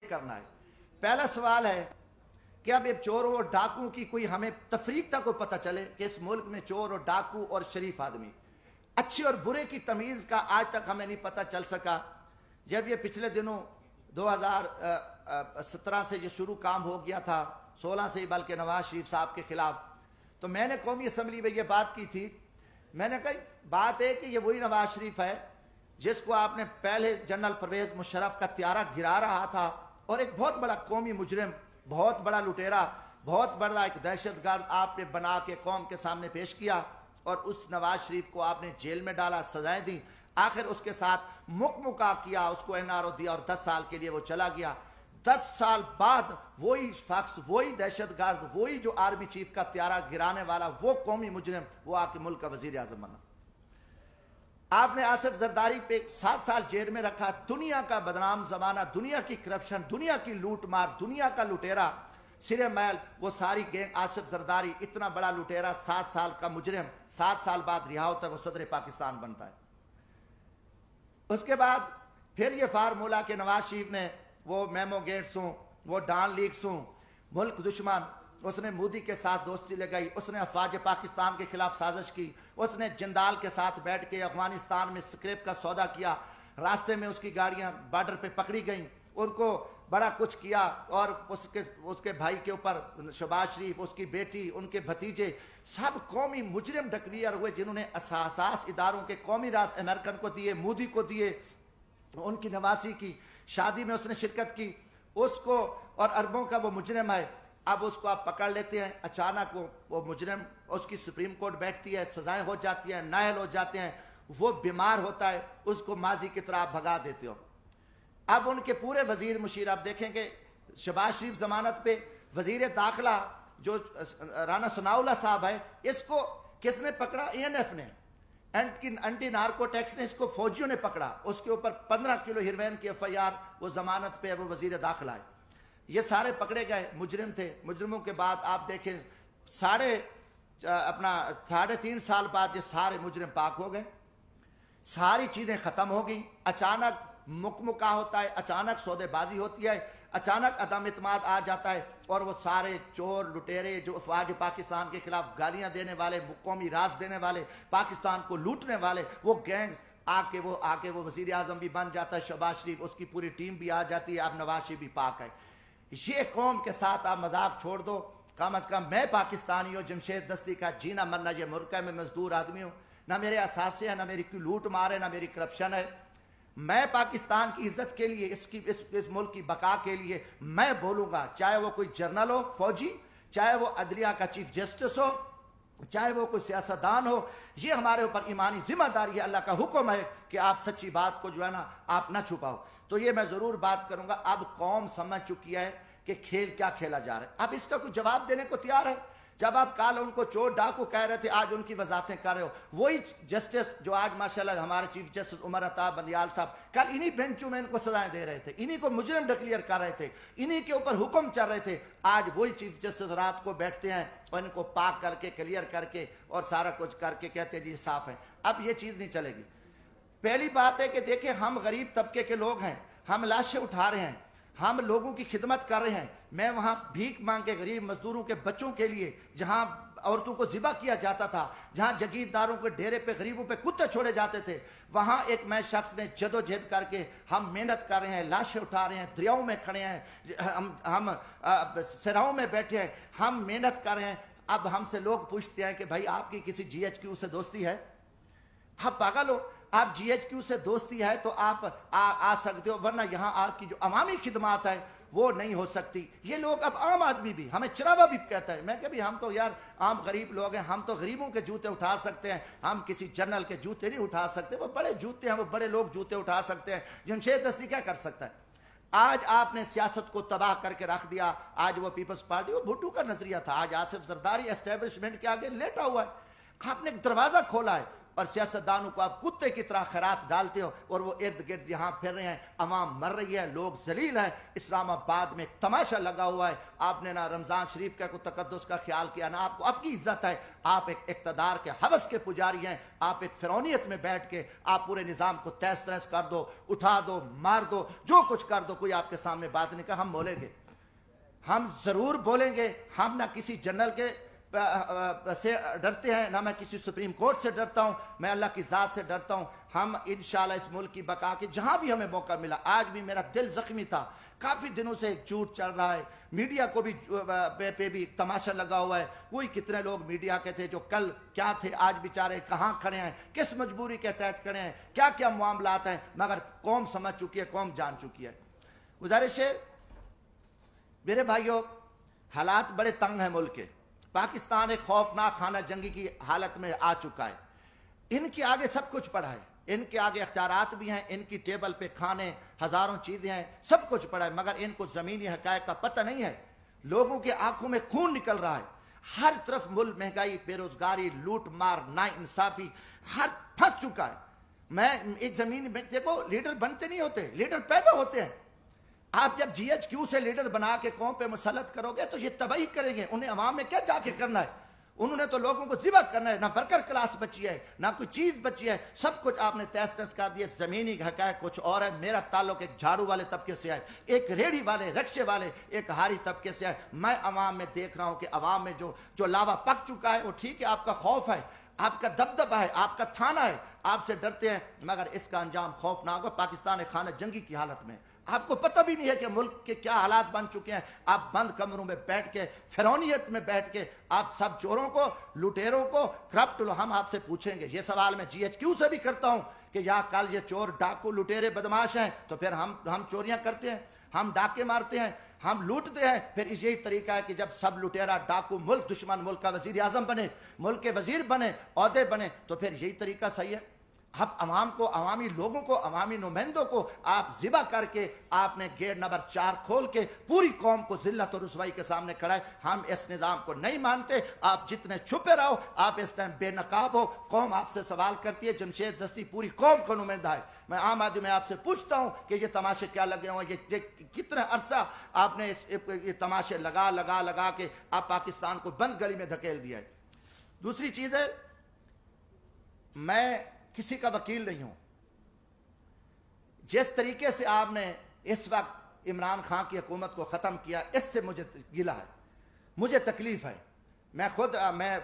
کرنا ہے۔ پہلا سوال ہے کہ اب یہ چوروں اور ڈاکوں کی کوئی ہمیں تفریق تک کو پتہ چلے کہ اس ملک میں چور اور ڈاکو اور شریف آدمی، اچھے اور برے کی تمیز کا آج تک ہمیں نہیں پتہ چل سکا۔ جب یہ پچھلے دنوں 2017 سے یہ شروع کام ہو گیا تھا، 16 سے ہی بلکہ نواز شریف صاحب کے خلاف، تو میں نے قومی اسمبلی میں یہ بات کی تھی۔ میں نے کہا بات ہے کہ یہ وہی نواز شریف ہے جس کو آپ نے پہلے جنرل پرویز مشرف کا طیارہ گرا رہا تھا اور ایک بہت بڑا قومی مجرم، بہت بڑا لٹیرا، بہت بڑا ایک دہشت گرد آپ نے بنا کے قوم کے سامنے پیش کیا، اور اس نواز شریف کو آپ نے جیل میں ڈالا، سزائیں دی، آخر اس کے ساتھ مکمکا کیا، اس کو NRO دیا اور 10 سال کے لیے وہ چلا گیا۔ 10 سال بعد وہی شخص، وہی دہشت گرد، وہی جو آرمی چیف کا طیارہ گرانے والا، وہ قومی مجرم، وہ آ کے ملک کا وزیر اعظم بنا۔ آپ نے آصف زرداری پہ 7 سال جیل میں رکھا، دنیا کا بدنام زمانہ، دنیا کی کرپشن، دنیا کی لوٹ مار، دنیا کا لٹیرا سرے میل، وہ ساری گینگ آصف زرداری اتنا بڑا لٹیرا، 7 سال کا مجرم 7 سال بعد رہا ہوتا ہے، وہ صدر پاکستان بنتا ہے۔ اس کے بعد پھر یہ فارمولا کہ نواز شریف نے وہ میمو گیٹس ہوں، وہ ڈان لیکس ہوں، ملک دشمن، اس نے مودی کے ساتھ دوستی لگائی، اس نے افواج پاکستان کے خلاف سازش کی، اس نے جندال کے ساتھ بیٹھ کے افغانستان میں سکریپ کا سودا کیا، راستے میں اس کی گاڑیاں بارڈر پہ پکڑی گئیں، ان کو بڑا کچھ کیا، اور اس کے بھائی کے اوپر شہباز شریف، اس کی بیٹی، ان کے بھتیجے، سب قومی مجرم ڈکلیئر ہوئے، جنہوں نے اساس اداروں کے قومی راز امریکن کو دیے، مودی کو دیے، ان کی نواسی کی شادی میں اس نے شرکت کی، اس کو، اور اربوں کا وہ مجرم ہے۔ اب اس کو آپ پکڑ لیتے ہیں، اچانک وہ مجرم، اس کی سپریم کورٹ بیٹھتی ہے، سزائیں ہو جاتی ہیں، نااہل ہو جاتے ہیں، وہ بیمار ہوتا ہے، اس کو ماضی کی طرح بھگا دیتے ہو۔ اب ان کے پورے وزیر مشیر آپ دیکھیں کہ شہباز شریف ضمانت پہ، وزیر داخلہ جو رانا ثناء اللہ صاحب ہے، اس کو کس نے پکڑا؟ ANF نے، اینٹی نارکو ٹیکس نے، اس کو فوجیوں نے پکڑا، اس کے اوپر 15 کلو ہیروین کی FIR، وہ ضمانت پہ ہے، وہ وزیر داخلہ ہے۔ یہ سارے پکڑے گئے مجرم تھے۔ مجرموں کے بعد آپ دیکھیں 3.5 سال بعد یہ سارے مجرم پاک ہو گئے، ساری چیزیں ختم ہو گئیں، اچانک مکمکا ہوتا ہے، اچانک سودے بازی ہوتی ہے، اچانک عدم اعتماد آ جاتا ہے، اور وہ سارے چور لٹیرے جو افواج پاکستان کے خلاف گالیاں دینے والے، قومی راز دینے والے، پاکستان کو لوٹنے والے، وہ گینگز آ کے وہ وزیر اعظم بھی بن جاتا ہے، شہباز شریف، اس کی پوری ٹیم بھی آ جاتی ہے، اب نواز شریف بھی پاک ہے۔ یہ قوم کے ساتھ آپ مذاق چھوڑ دو، کم از کم میں پاکستانی ہوں، جمشید دستی کا جینا مرنا یہ ملک ہے، میں مزدور آدمی ہوں، نہ میرے اثاثے ہیں، نہ میری کوئی لوٹ مار ہے، نہ میری کرپشن ہے۔ میں پاکستان کی عزت کے لیے، اس ملک کی بقا کے لیے میں بولوں گا، چاہے وہ کوئی جرنل ہو، فوجی، چاہے وہ عدلیہ کا چیف جسٹس ہو، چاہے وہ کوئی سیاستدان ہو، یہ ہمارے اوپر ایمانی ذمہ داری ہے، اللہ کا حکم ہے کہ آپ سچی بات کو جو ہے نا آپ نہ چھپاؤ۔ تو یہ میں ضرور بات کروں گا۔ اب قوم سمجھ چکی ہے کہ کھیل کیا کھیلا جا رہا ہے، اب اس کا کوئی جواب دینے کو تیار ہے؟ جب آپ کل ان کو چور ڈاکو کہہ رہے تھے، آج ان کی وضاحتیں کر رہے ہو، وہی جسٹس جو آج ماشاءاللہ ہمارے چیف جسٹس عمر عطا بندیال صاحب کل انہی بینچوں میں ان کو سزائیں دے رہے تھے، انہی کو مجرم ڈکلیئر کر رہے تھے، انہی کے اوپر حکم چل رہے تھے، آج وہی چیف جسٹس رات کو بیٹھتے ہیں اور ان کو پاک کر کے، کلیئر کر کے اور سارا کچھ کر کے کہتے ہیں جی صاف ہے۔ اب یہ چیز نہیں چلے گی۔ پہلی بات ہے کہ دیکھیں ہم غریب طبقے کے لوگ ہیں، ہم لاشیں اٹھا رہے ہیں، ہم لوگوں کی خدمت کر رہے ہیں۔ میں وہاں بھیک مانگ کے غریب مزدوروں کے بچوں کے لیے، جہاں عورتوں کو ذبح کیا جاتا تھا، جہاں جگیرداروں کے ڈیرے پہ غریبوں پہ کتے چھوڑے جاتے تھے، وہاں ایک میں شخص نے جدوجہد کر کے ہم محنت کر رہے ہیں، لاشیں اٹھا رہے ہیں، دریاؤں میں کھڑے ہیں، ہم سراؤں میں بیٹھے ہیں، ہم محنت کر رہے ہیں۔ اب ہم سے لوگ پوچھتے ہیں کہ بھائی آپ کی کسی GHQ سے دوستی ہے؟ آپ پاگل ہو؟ آپ GHQ سے دوستی ہے تو آپ آ سکتے ہو، ورنہ یہاں آپ کی جو عوامی خدمات ہے وہ نہیں ہو سکتی۔ یہ لوگ اب عام آدمی بھی، ہمیں چراوا بھی کہتا ہے، میں کہ بھی ہم تو یار عام غریب لوگ ہیں، ہم تو غریبوں کے جوتے اٹھا سکتے ہیں، ہم کسی جنرل کے جوتے نہیں اٹھا سکتے، وہ بڑے جوتے ہیں، وہ بڑے لوگ جوتے اٹھا سکتے ہیں، جمشید دستی کیا کر سکتا ہے؟ آج آپ نے سیاست کو تباہ کر کے رکھ دیا۔ آج وہ پیپلز پارٹی، وہ بھٹو کا نظریہ تھا، آج آصف زرداری اسٹیبلشمنٹ کے آگے لیٹا ہوا ہے۔ آپ نے ایک دروازہ کھولا ہے اور سیاستدانوں کو آپ کتے کی طرح خیرات ڈالتے ہو اور وہ ارد گرد یہاں پھر رہے ہیں، عوام مر رہی ہے، لوگ ذلیل ہیں۔ اسلام آباد میں ایک تماشا لگا ہوا ہے، آپ نے نہ رمضان شریف کا کوئی تقدس کا خیال کیا، نہ آپ کو آپ کی عزت ہے۔ آپ ایک اقتدار کے حوث کے پجاری ہیں، آپ ایک فرعونیت میں بیٹھ کے آپ پورے نظام کو تہس نہس کر دو، اٹھا دو، مار دو، جو کچھ کر دو، کوئی آپ کے سامنے بات نہیں کہا۔ ہم بولیں گے، ہم ضرور بولیں گے، ہم نہ کسی جنرل کے سے ڈرتے ہیں، نہ میں کسی سپریم کورٹ سے ڈرتا ہوں، میں اللہ کی ذات سے ڈرتا ہوں۔ ہم انشاءاللہ اس ملک کی بقا کے جہاں بھی ہمیں موقع ملا، آج بھی میرا دل زخمی تھا، کافی دنوں سے جھوٹ چل رہا ہے، میڈیا کو بھی پہ بھی تماشا لگا ہوا ہے، کوئی کتنے لوگ میڈیا کے تھے جو کل کیا تھے، آج بیچارے کہاں کھڑے ہیں، کس مجبوری کے تحت کھڑے ہیں، کیا کیا معاملات ہیں، مگر قوم سمجھ چکی ہے، قوم جان چکی ہے۔ گزارش ہے میرے بھائیوں، حالات بڑے تنگ ہیں ملک کے، پاکستان ایک خوفناک خانہ جنگی کی حالت میں آ چکا ہے۔ ان کے آگے سب کچھ پڑا ہے، ان کے آگے اختیارات بھی ہیں، ان کی ٹیبل پہ کھانے ہزاروں چیزیں ہیں، سب کچھ پڑا ہے، مگر ان کو زمینی حقائق کا پتہ نہیں ہے۔ لوگوں کے آنکھوں میں خون نکل رہا ہے، ہر طرف ملک مہنگائی، بے روزگاری، لوٹ مار، نا انصافی، ہر پھنس چکا ہے۔ میں ایک زمین میں دیکھو، لیڈر بنتے نہیں ہوتے، لیڈر پیدا ہوتے ہیں۔ آپ جب جی ایچ کیو سے لیڈر بنا کے قوم پہ مسلط کرو گے تو یہ تباہی کریں گے، انہیں عوام میں کیا جا کے کرنا ہے، انہوں نے تو لوگوں کو ذبح کرنا ہے، نہ ورکر کلاس بچی ہے، نہ کوئی چیز بچی ہے، سب کچھ آپ نے تہس نہس کر دیا۔ زمینی حقائق کچھ اور ہے۔ میرا تعلق ایک جھاڑو والے طبقے سے ہے، ایک ریڑھی والے، رکشے والے، ایک ہاری طبقے سے ہے۔ میں عوام میں دیکھ رہا ہوں کہ عوام میں جو لاوا پک چکا ہے، وہ ٹھیک ہے، آپ کا خوف ہے، آپ کا دبدبہ ہے، آپ کا تھانہ ہے، آپ سے ڈرتے ہیں، مگر اس کا انجام خوفناک ہوگا۔ پاکستان ایک خانہ جنگی کی حالت میں، آپ کو پتہ بھی نہیں ہے کہ ملک کے کیا حالات بن چکے ہیں۔ آپ بند کمروں میں بیٹھ کے، فرعونیت میں بیٹھ کے، آپ سب چوروں کو، لٹیروں کو، کرپٹ، ہم آپ سے پوچھیں گے۔ یہ سوال میں جی ایچ کیو سے بھی کرتا ہوں کہ یا کل یہ چور، ڈاکو، لٹیرے، بدماش ہیں تو پھر ہم چوریاں کرتے ہیں، ہم ڈاکے مارتے ہیں، ہم لوٹتے ہیں، پھر یہی طریقہ ہے کہ جب سب لٹیرا، ڈاکو، ملک دشمن، ملک کا وزیر اعظم بنے، ملک کے وزیر بنے، عہدے بنے، تو پھر یہی طریقہ صحیح ہے۔ اب عوام کو، عوامی لوگوں کو، عوامی نمائندوں کو آپ ذبح کر کے آپ نے گیٹ نمبر 4 کھول کے پوری قوم کو ذلت اور رسوائی کے سامنے کھڑا ہے۔ ہم اس نظام کو نہیں مانتے، آپ جتنے چھپے رہو، آپ اس ٹائم بے نقاب ہو، قوم آپ سے سوال کرتی ہے۔ جمشید دستی پوری قوم کا نمائندہ ہے، میں عام آدمی میں آپ سے پوچھتا ہوں کہ یہ تماشے کیا لگے ہوئے، یہ کتنا عرصہ آپ نے یہ تماشے لگا کے آپ پاکستان کو بند گلی میں دھکیل دیا ہے۔ دوسری چیز ہے، میں کسی کا وکیل نہیں ہوں، جس طریقے سے آپ نے اس وقت عمران خان کی حکومت کو ختم کیا، اس سے مجھے گلہ ہے، مجھے تکلیف ہے۔ میں خود میں